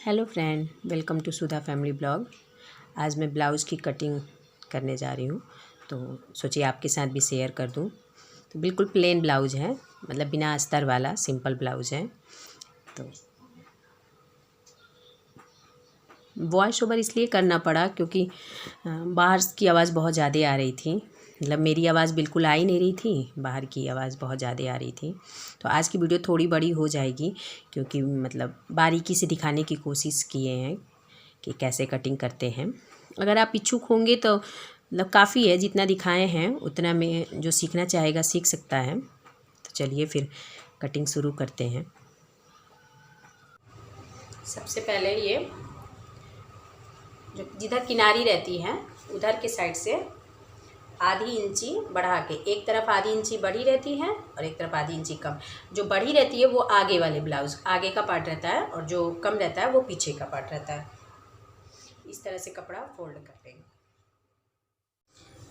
Hello friend, welcome to Sudha family blog. आज मैं blouse की कटिंग करने जा रही हूँ, तो सोचिए आपके साथ भी शेयर कर दूँ। तो बिल्कुल प्लेन ब्लाउज़ है, मतलब बिना अस्तर वाला सिंपल ब्लाउज़ है। तो वॉइस ओवर इसलिए करना पड़ा क्योंकि बाहर की आवाज़ बहुत ज़्यादा आ रही थी। मतलब मेरी आवाज़ बिल्कुल आ ही नहीं रही थी, बाहर की आवाज़ बहुत ज़्यादा आ रही थी। तो आज की वीडियो थोड़ी बड़ी हो जाएगी क्योंकि मतलब बारीकी से दिखाने की कोशिश किए हैं कि कैसे कटिंग करते हैं। अगर आप इच्छुक होंगे तो मतलब काफ़ी है, जितना दिखाए हैं उतना में जो सीखना चाहेगा सीख सकता है। तो चलिए फिर कटिंग शुरू करते हैं। सबसे पहले ये जो जिधर किनारी रहती है उधर के साइड से आधी इंची बढ़ा के, एक तरफ आधी इंची बढ़ी रहती है और एक तरफ आधी इंची कम। जो बढ़ी रहती है वो आगे वाले ब्लाउज़ आगे का पार्ट रहता है और जो कम रहता है वो पीछे का पार्ट रहता है। इस तरह से कपड़ा फोल्ड कर देंगे।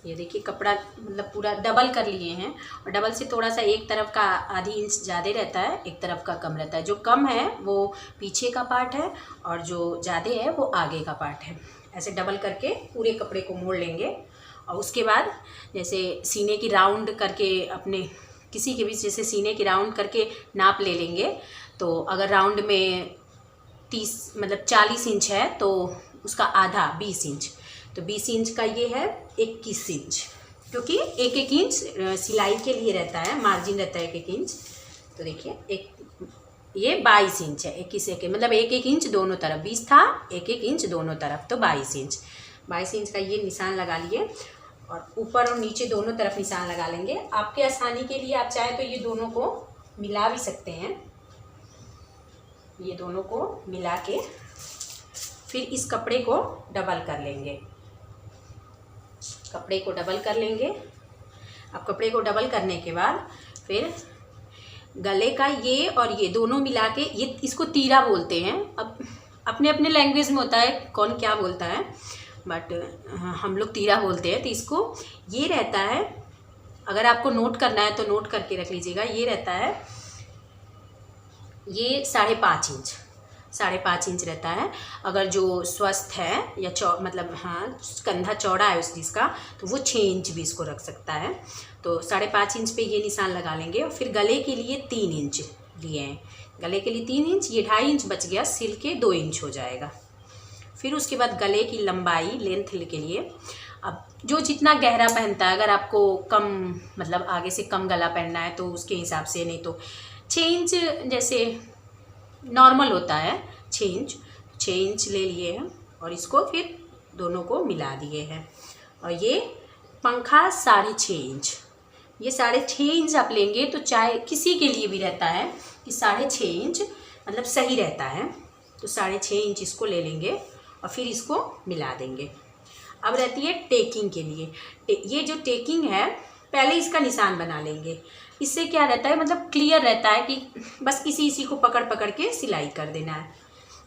ये देखिए कपड़ा मतलब पूरा डबल कर लिए हैं और डबल से थोड़ा सा एक तरफ का आधी इंच ज़्यादा रहता है, एक तरफ का कम रहता है। जो कम है वो पीछे का पार्ट है और जो ज़्यादा है वो आगे का पार्ट है। ऐसे डबल करके पूरे कपड़े को मोड़ लेंगे और उसके बाद जैसे सीने की राउंड करके अपने किसी के भी जैसे सीने की राउंड करके नाप ले लेंगे। तो अगर राउंड में 30 मतलब 40 इंच है तो उसका आधा 20 इंच, तो 20 इंच का ये है 21 इंच, क्योंकि एक एक इंच सिलाई के लिए रहता है, मार्जिन रहता है एक एक इंच। तो देखिए एक ये 22 इंच है, 21 एक मतलब एक एक इंच दोनों तरफ, 20 था एक एक इंच दोनों तरफ, तो 22 इंच का ये निशान लगा लिए और ऊपर और नीचे दोनों तरफ निशान लगा लेंगे। आपके आसानी के लिए आप चाहे तो ये दोनों को मिला भी सकते हैं। ये दोनों को मिला के फिर इस कपड़े को डबल कर लेंगे। कपड़े को डबल कर लेंगे। अब कपड़े को डबल करने के बाद फिर गले का ये और ये दोनों मिला के, ये इसको तीरा बोलते हैं। अब अपने अपने लैंग्वेज में होता है कौन क्या बोलता है, बट हम लोग तीरा बोलते हैं। तो इसको ये रहता है, अगर आपको नोट करना है तो नोट करके रख लीजिएगा। ये रहता है ये 5.5 इंच रहता है। अगर जो स्वस्थ है या मतलब हाँ कंधा चौड़ा है उस जिसका, तो वो 6 इंच भी इसको रख सकता है। तो 5.5 इंच पे ये निशान लगा लेंगे और फिर गले के लिए 3 इंच लिए हैं। गले के लिए 3 इंच, ये 2.5 इंच बच गया, सिल के 2 इंच हो जाएगा। फिर उसके बाद गले की लंबाई लेंथ के लिए, अब जो जितना गहरा पहनता है, अगर आपको कम मतलब आगे से कम गला पहनना है तो उसके हिसाब से, नहीं तो 6 इंच जैसे नॉर्मल होता है 6 इंच ले लिए हैं और इसको फिर दोनों को मिला दिए हैं। और ये पंखा 6.5 इंच, ये 6.5 इंच आप लेंगे तो चाहे किसी के लिए भी रहता है कि 6.5 इंच मतलब सही रहता है। तो 6.5 इंच इसको ले लेंगे और फिर इसको मिला देंगे। अब रहती है टेकिंग के लिए। ये जो टेकिंग है पहले इसका निशान बना लेंगे। इससे क्या रहता है, मतलब क्लियर रहता है कि बस इसी को पकड़ पकड़ के सिलाई कर देना है।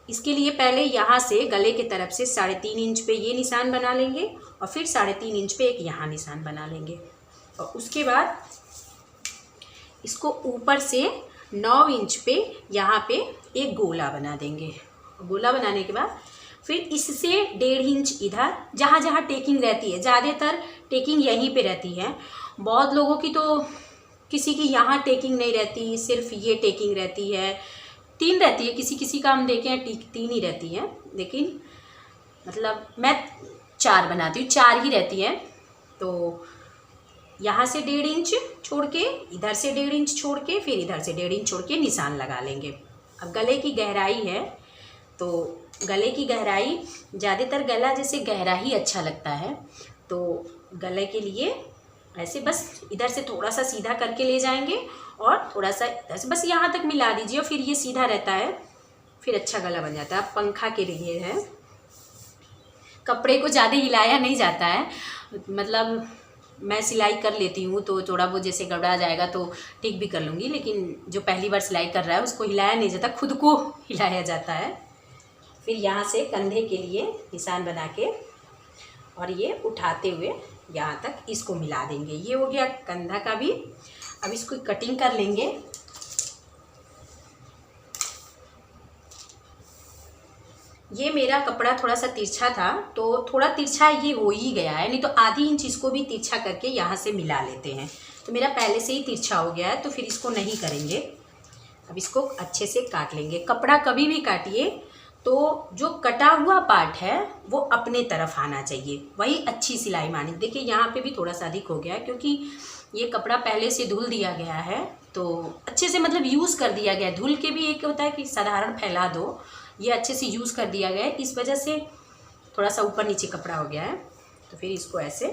इसके लिए पहले यहाँ से गले के तरफ से 3.5 इंच पे ये निशान बना लेंगे और फिर 3.5 इंच पे एक यहाँ निशान बना लेंगे और उसके बाद इसको ऊपर से 9 इंच पे यहाँ पे एक गोला बना देंगे। गोला बनाने के बाद फिर इससे 1.5 इंच इधर, जहाँ जहाँ टेकिंग रहती है, ज़्यादातर टेकिंग यहीं पे रहती है। बहुत लोगों की तो किसी की यहाँ टेकिंग नहीं रहती, सिर्फ ये टेकिंग रहती है, 3 रहती है, किसी किसी का हम देखे हैं 3 ही रहती है, लेकिन मतलब मैं 4 बनाती हूँ, 4 ही रहती है। तो यहाँ से 1.5 इंच छोड़ के, इधर से 1.5 इंच छोड़ के, फिर इधर से 1.5 इंच छोड़ के निशान लगा लेंगे। अब गले की गहराई है, तो गले की गहराई ज़्यादातर गला जैसे गहरा ही अच्छा लगता है, तो गले के लिए ऐसे बस इधर से थोड़ा सा सीधा करके ले जाएंगे और थोड़ा सा इधर से बस यहाँ तक मिला दीजिए और फिर ये सीधा रहता है, फिर अच्छा गला बन जाता है। पंखा के लिए है, कपड़े को ज़्यादा हिलाया नहीं जाता है, मतलब मैं सिलाई कर लेती हूँ तो थोड़ा वो जैसे गड़बड़ा जाएगा तो ठीक भी कर लूँगी, लेकिन जो पहली बार सिलाई कर रहा है उसको हिलाया नहीं जाता, खुद को हिलाया जाता है। फिर यहाँ से कंधे के लिए निशान बना के और ये उठाते हुए यहाँ तक इसको मिला देंगे। ये हो गया कंधा का भी। अब इसको कटिंग कर लेंगे। ये मेरा कपड़ा थोड़ा सा तिरछा था, तो थोड़ा तिरछा ये हो ही गया है, नहीं तो आधी इंच इसको भी तिरछा करके यहाँ से मिला लेते हैं। तो मेरा पहले से ही तिरछा हो गया है, तो फिर इसको नहीं करेंगे। अब इसको अच्छे से काट लेंगे। कपड़ा कभी भी काटिए तो जो कटा हुआ पार्ट है वो अपने तरफ आना चाहिए, वही अच्छी सिलाई मानी। देखिए यहाँ पे भी थोड़ा सा अधिक हो गया है, क्योंकि ये कपड़ा पहले से धुल दिया गया है, तो अच्छे से मतलब यूज़ कर दिया गया है। धुल के भी एक होता है कि साधारण फैला दो, ये अच्छे से यूज़ कर दिया गया है, इस वजह से थोड़ा सा ऊपर नीचे कपड़ा हो गया है। तो फिर इसको ऐसे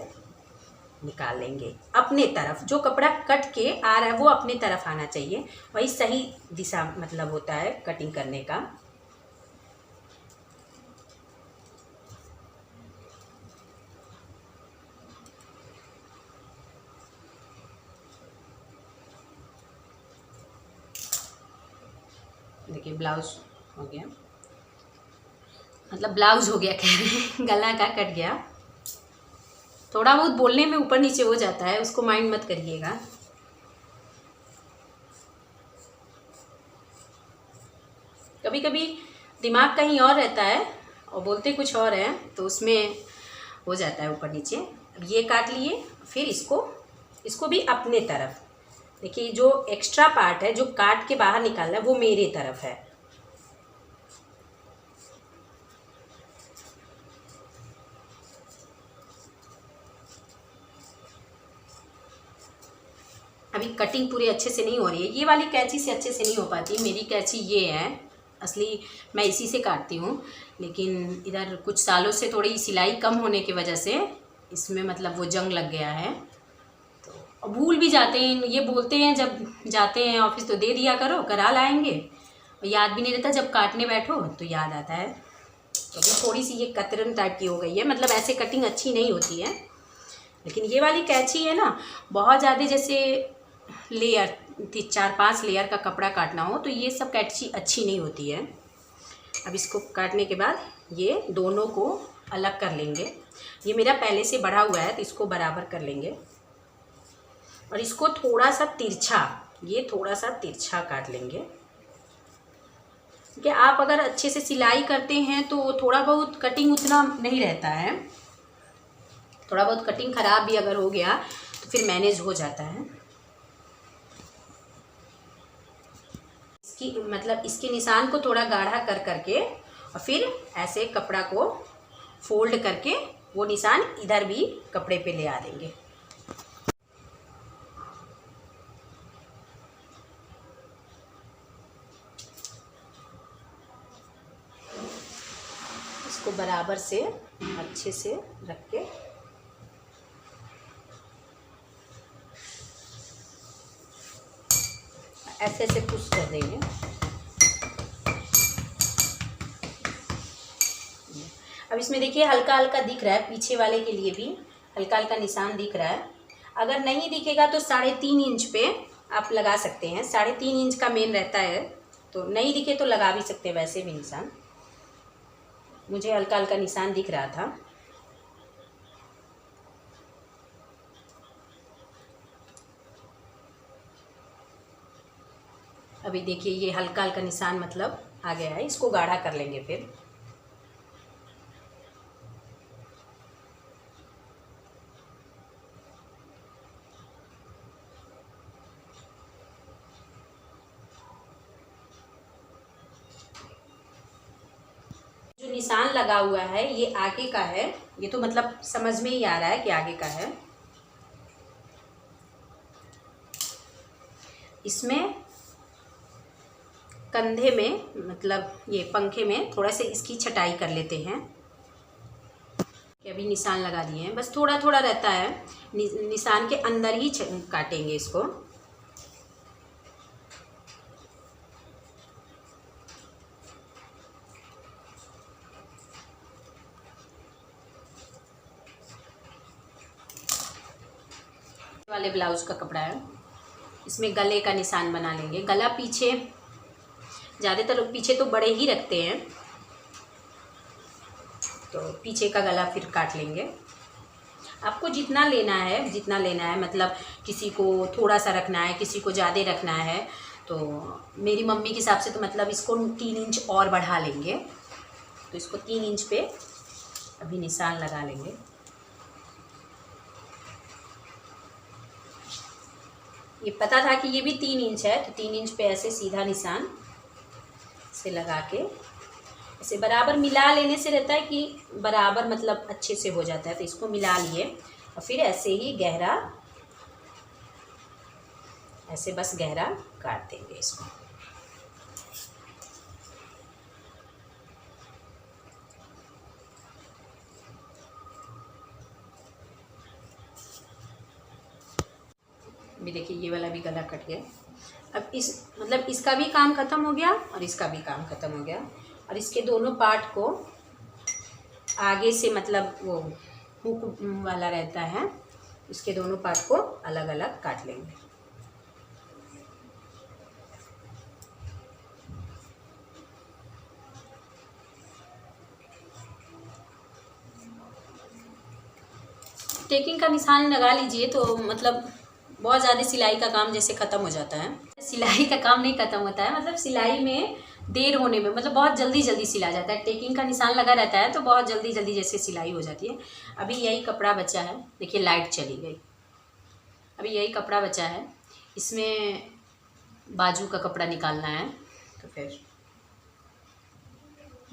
निकाल लेंगे अपने तरफ। जो कपड़ा कट के आ रहा है वो अपने तरफ आना चाहिए, वही सही दिशा मतलब होता है कटिंग करने का। देखिए ब्लाउज हो गया, मतलब ब्लाउज हो गया कह रहे हैं, गला का कट गया। थोड़ा बहुत बोलने में ऊपर नीचे हो जाता है, उसको माइंड मत करिएगा। कभी कभी दिमाग कहीं और रहता है और बोलते कुछ और है, तो उसमें हो जाता है ऊपर नीचे। अब ये काट लिए, फिर इसको भी अपने तरफ। देखिए जो एक्स्ट्रा पार्ट है जो काट के बाहर निकालना है वो मेरे तरफ है। अभी कटिंग पूरी अच्छे से नहीं हो रही है, ये वाली कैंची से अच्छे से नहीं हो पाती। मेरी कैंची ये है असली, मैं इसी से काटती हूँ, लेकिन इधर कुछ सालों से थोड़ी सिलाई कम होने की वजह से इसमें मतलब वो जंग लग गया है, तो भूल भी जाते हैं। ये बोलते हैं जब जाते हैं ऑफिस तो दे दिया करो, करा लाएंगे, और याद भी नहीं रहता, जब काटने बैठो तो याद आता है। तो अभी थोड़ी सी ये कतरन टाइप की हो गई है, मतलब ऐसे कटिंग अच्छी नहीं होती है। लेकिन ये वाली कैंची है ना, बहुत ज़्यादा जैसे लेयर 4-5 लेयर का कपड़ा काटना हो तो ये सब कैंची अच्छी नहीं होती है। अब इसको काटने के बाद ये दोनों को अलग कर लेंगे। ये मेरा पहले से बढ़ा हुआ है तो इसको बराबर कर लेंगे, और इसको थोड़ा सा तिरछा, ये थोड़ा सा तिरछा काट लेंगे। कि आप अगर अच्छे से सिलाई करते हैं तो थोड़ा बहुत कटिंग उतना नहीं रहता है, थोड़ा बहुत कटिंग ख़राब भी अगर हो गया तो फिर मैनेज हो जाता है। इसकी मतलब इसके निशान को थोड़ा गाढ़ा कर करके और फिर ऐसे कपड़ा को फोल्ड करके वो निशान इधर भी कपड़े पे ले आ देंगे। इसको बराबर से अच्छे से रख के ऐसे ऐसे पुश कर देंगे। अब इसमें देखिए हल्का हल्का दिख रहा है, पीछे वाले के लिए भी हल्का हल्का निशान दिख रहा है। अगर नहीं दिखेगा तो 3.5 इंच पे आप लगा सकते हैं, 3.5 इंच का मेन रहता है, तो नहीं दिखे तो लगा भी सकते हैं वैसे भी निशान। मुझे हल्का हल्का निशान दिख रहा था। अभी देखिए ये हल्का हल्का निशान मतलब आ गया है, इसको गाढ़ा कर लेंगे। फिर जो निशान लगा हुआ है ये आगे का है, ये तो मतलब समझ में ही आ रहा है कि आगे का है। इसमें कंधे में मतलब ये पंखे में थोड़ा सा इसकी छटाई कर लेते हैं कि अभी निशान लगा दिए हैं, बस थोड़ा थोड़ा रहता है, निशान के अंदर ही काटेंगे इसको। वाले ब्लाउज का कपड़ा है, इसमें गले का निशान बना लेंगे। गला पीछे, ज़्यादातर लोग पीछे तो बड़े ही रखते हैं, तो पीछे का गला फिर काट लेंगे। आपको जितना लेना है मतलब किसी को थोड़ा सा रखना है, किसी को ज़्यादा रखना है, तो मेरी मम्मी के हिसाब से तो मतलब इसको 3 इंच और बढ़ा लेंगे। तो इसको 3 इंच पे अभी निशान लगा लेंगे। ये पता था कि ये भी 3 इंच है, तो 3 इंच पे ऐसे सीधा निशान से लगा के ऐसे बराबर मिला लेने से रहता है कि बराबर मतलब अच्छे से हो जाता है। तो इसको मिला लिए और फिर ऐसे ही गहरा, ऐसे बस गहरा काट देंगे इसको। भी देखिए ये वाला भी गला कट गया। अब इस मतलब इसका भी काम ख़त्म हो गया और इसका भी काम ख़त्म हो गया। और इसके दोनों पार्ट को आगे से मतलब वो हुक वाला रहता है, इसके दोनों पार्ट को अलग अलग काट लेंगे। टेकिंग का निशान लगा लीजिए तो मतलब बहुत ज़्यादा सिलाई का काम जैसे ख़त्म हो जाता है। सिलाई का काम नहीं ख़त्म होता है, मतलब सिलाई में देर होने में मतलब बहुत जल्दी जल्दी सिला जाता है। टेकिंग का निशान लगा रहता है तो बहुत जल्दी जल्दी जैसे सिलाई हो जाती है। अभी यही कपड़ा बचा है, देखिए लाइट चली गई। अभी यही कपड़ा बचा है, इसमें बाजू का कपड़ा निकालना है। तो फिर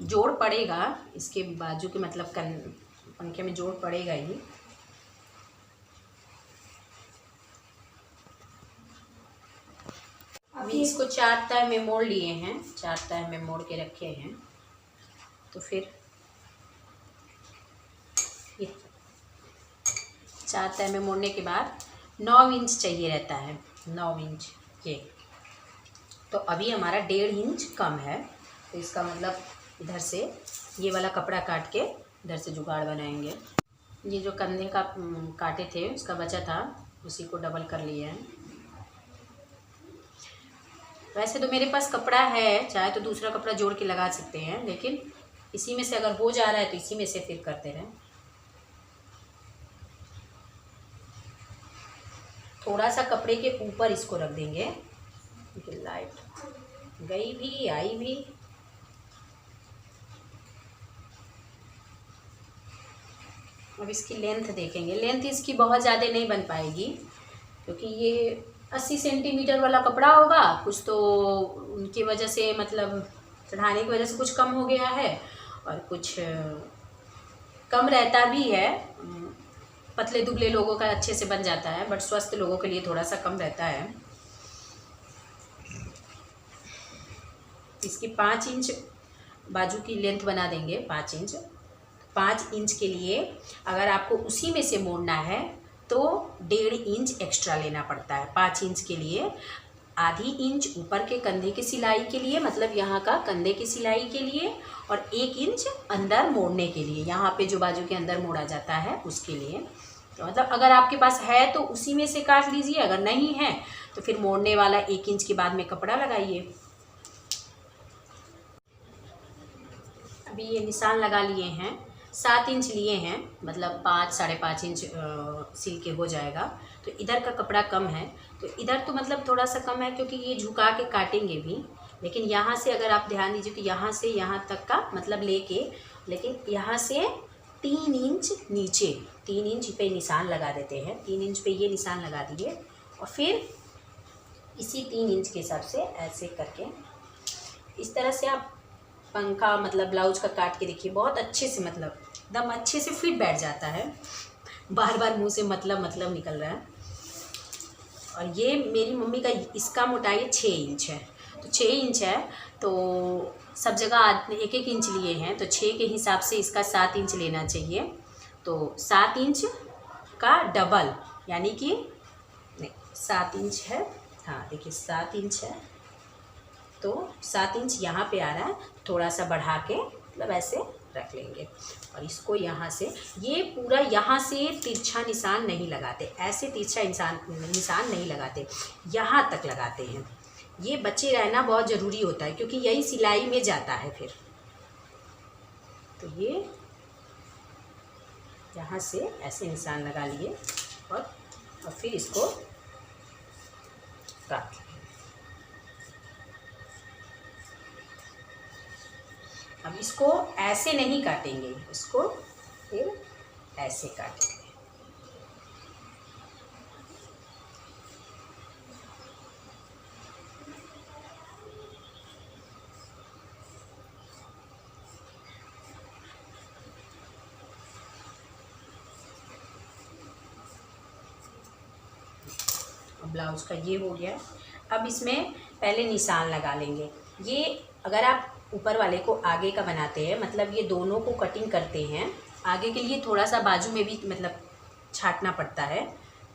जोड़ पड़ेगा इसके बाजू के मतलब पंखे में जोड़ पड़ेगा ही। अभी इसको 4 तह में मोड़ लिए हैं, 4 तह में मोड़ के रखे हैं। तो फिर ये 4 तह में मोड़ने के बाद 9 इंच चाहिए रहता है, 9 इंच ये। तो अभी हमारा 1.5 इंच कम है, तो इसका मतलब इधर से ये वाला कपड़ा काट के इधर से जुगाड़ बनाएंगे। ये जो कंधे का काटे थे उसका बचा था, उसी को डबल कर लिए हैं। वैसे तो मेरे पास कपड़ा है, चाहे तो दूसरा कपड़ा जोड़ के लगा सकते हैं, लेकिन इसी में से अगर हो जा रहा है तो इसी में से फिर करते रहें। थोड़ा सा कपड़े के ऊपर इसको रख देंगे। लाइट गई भी आई भी। अब इसकी लेंथ देखेंगे। लेंथ इसकी बहुत ज़्यादा नहीं बन पाएगी क्योंकि ये 80 सेंटीमीटर वाला कपड़ा होगा। कुछ तो उनकी वजह से मतलब चढ़ाने की वजह से कुछ कम हो गया है और कुछ कम रहता भी है। पतले दुबले लोगों का अच्छे से बन जाता है, बट स्वस्थ लोगों के लिए थोड़ा सा कम रहता है। इसकी 5 इंच बाजू की लेंथ बना देंगे, 5 इंच। 5 इंच के लिए अगर आपको उसी में से मोड़ना है तो 1.5 इंच एक्स्ट्रा लेना पड़ता है। 5 इंच के लिए आधी इंच ऊपर के कंधे की सिलाई के लिए, मतलब यहाँ का कंधे की सिलाई के लिए, और 1 इंच अंदर मोड़ने के लिए, यहाँ पे जो बाजू के अंदर मोड़ा जाता है उसके लिए। तो मतलब अगर आपके पास है तो उसी में से काट लीजिए, अगर नहीं है तो फिर मोड़ने वाला 1 इंच के बाद में कपड़ा लगाइए। अभी ये निशान लगा लिए हैं, 7 इंच लिए हैं, मतलब 5 साढ़े 5 इंच सिल के हो जाएगा। तो इधर का कपड़ा कम है, तो इधर तो मतलब थोड़ा सा कम है क्योंकि ये झुका के काटेंगे भी। लेकिन यहाँ से अगर आप ध्यान दीजिए तो यहाँ से यहाँ तक का मतलब लेके, लेकिन यहाँ से 3 इंच नीचे, 3 इंच पे निशान लगा देते हैं। 3 इंच पे ये निशान लगा दिए और फिर इसी 3 इंच के हिसाब से ऐसे करके इस तरह से आप पंखा मतलब ब्लाउज का काट के देखिए, बहुत अच्छे से मतलब एकदम अच्छे से फिट बैठ जाता है। बार बार मुंह से मतलब निकल रहा है। और ये मेरी मम्मी का इसका मोटाई 6 इंच है, तो 6 इंच है तो सब जगह 1-1 इंच लिए हैं, तो 6 के हिसाब से इसका 7 इंच लेना चाहिए। तो 7 इंच का डबल, यानी कि नहीं 7 इंच है, हाँ देखिए 7 इंच है, तो 7 इंच यहाँ पे आ रहा है, थोड़ा सा बढ़ा के मतलब ऐसे रख लेंगे। और इसको यहाँ से, ये पूरा यहाँ से तिरछा निशान नहीं लगाते, ऐसे तिरछा निशान नहीं लगाते, यहाँ तक लगाते हैं। ये बचे रहना बहुत ज़रूरी होता है क्योंकि यही सिलाई में जाता है फिर। तो ये यहाँ से ऐसे निशान लगा लिए और फिर इसको काट लें। अब इसको ऐसे नहीं काटेंगे, इसको फिर ऐसे काटेंगे। ब्लाउज का ये हो गया। अब इसमें पहले निशान लगा लेंगे। ये अगर आप ऊपर वाले को आगे का बनाते हैं, मतलब ये दोनों को कटिंग करते हैं, आगे के लिए थोड़ा सा बाजू में भी मतलब छाटना पड़ता है।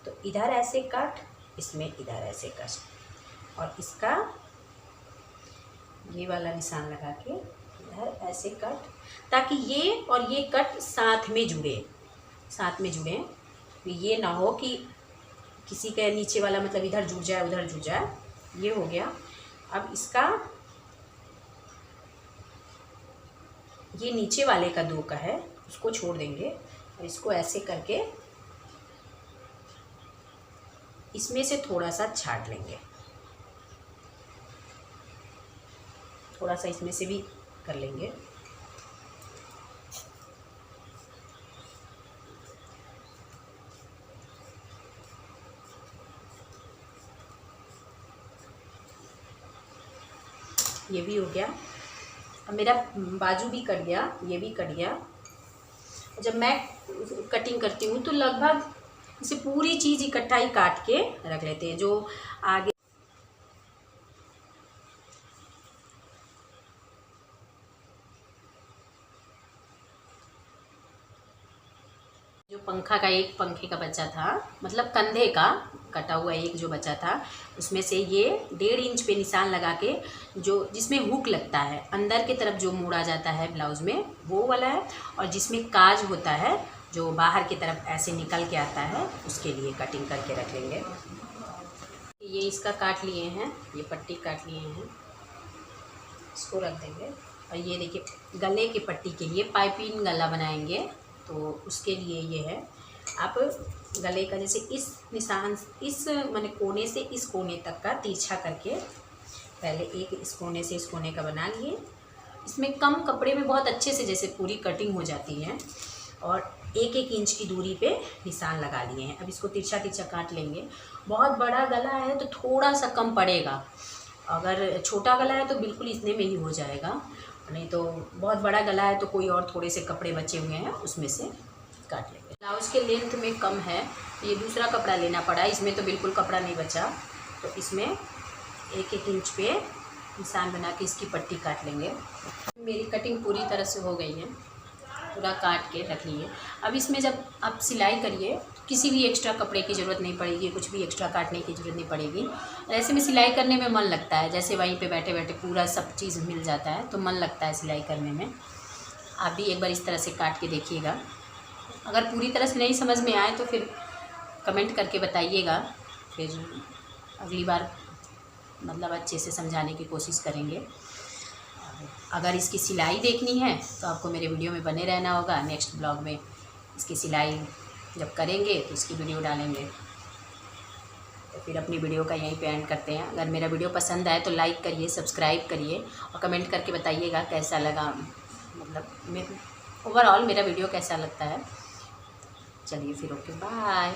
तो इधर ऐसे कट, इसमें इधर ऐसे कट, और इसका ये वाला निशान लगा के इधर ऐसे कट, ताकि ये और ये कट साथ में जुड़े, साथ में जुड़े। ये ना हो कि किसी के नीचे वाला मतलब इधर जुड़ जाए उधर जुड़ जाए। ये हो गया। अब इसका ये नीचे वाले का 2 का है, उसको छोड़ देंगे और इसको ऐसे करके इसमें से थोड़ा सा छाट लेंगे, थोड़ा सा इसमें से भी कर लेंगे। ये भी हो गया। अब मेरा बाजू भी कट गया, ये भी कट गया। जब मैं कटिंग करती हूँ तो लगभग इसे पूरी चीज़ इकट्ठा ही काट के रख लेते हैं। जो आगे जो पंखा का एक पंखे का बचा था, मतलब कंधे का कटा हुआ एक जो बचा था, उसमें से ये 1.5 इंच पे निशान लगा के, जो जिसमें हुक लगता है अंदर की तरफ जो मोड़ा जाता है ब्लाउज़ में, वो वाला है। और जिसमें काज होता है जो बाहर की तरफ ऐसे निकल के आता है, उसके लिए कटिंग करके रख लेंगे। ये इसका काट लिए हैं, ये पट्टी काट लिए हैं, इसको रख देंगे। और ये देखिए गले की पट्टी के लिए पाइपिंग गला बनाएंगे, तो उसके लिए ये है। आप गले का जैसे इस निशान, इस माने कोने से इस कोने तक का तिरछा करके पहले एक इस कोने से इस कोने का बना लिए। इसमें कम कपड़े में बहुत अच्छे से जैसे पूरी कटिंग हो जाती है। और 1-1 इंच की दूरी पे निशान लगा लिए हैं। अब इसको तिरछा तिरछा काट लेंगे। बहुत बड़ा गला है तो थोड़ा सा कम पड़ेगा, अगर छोटा गला है तो बिल्कुल इतने में ही हो जाएगा, नहीं तो बहुत बड़ा गला है तो कोई और थोड़े से कपड़े बचे हुए हैं उसमें से काट लेंगे। ब्लाउज़ के लेंथ में कम है, ये दूसरा कपड़ा लेना पड़ा, इसमें तो बिल्कुल कपड़ा नहीं बचा, तो इसमें 1-1 इंच पे निशान बना के इसकी पट्टी काट लेंगे। मेरी कटिंग पूरी तरह से हो गई है, पूरा काट के रख लिए। अब इसमें जब आप सिलाई करिए तो किसी भी एक्स्ट्रा कपड़े की ज़रूरत नहीं पड़ेगी, कुछ भी एक्स्ट्रा काटने की ज़रूरत नहीं पड़ेगी। ऐसे में सिलाई करने में मन लगता है, जैसे वहीं पे बैठे बैठे पूरा सब चीज़ मिल जाता है तो मन लगता है सिलाई करने में। आप भी एक बार इस तरह से काट के देखिएगा। अगर पूरी तरह से नहीं समझ में आए तो फिर कमेंट करके बताइएगा, फिर अगली बार मतलब अच्छे से समझाने की कोशिश करेंगे। अगर इसकी सिलाई देखनी है तो आपको मेरे वीडियो में बने रहना होगा। नेक्स्ट ब्लॉग में इसकी सिलाई जब करेंगे तो इसकी वीडियो डालेंगे। तो फिर अपनी वीडियो का यहीं पे एंड करते हैं। अगर मेरा वीडियो पसंद आए तो लाइक करिए, सब्सक्राइब करिए और कमेंट करके बताइएगा कैसा लगा, मतलब ओवरऑल मेरा वीडियो कैसा लगता है। चलिए फिर ओके बाय।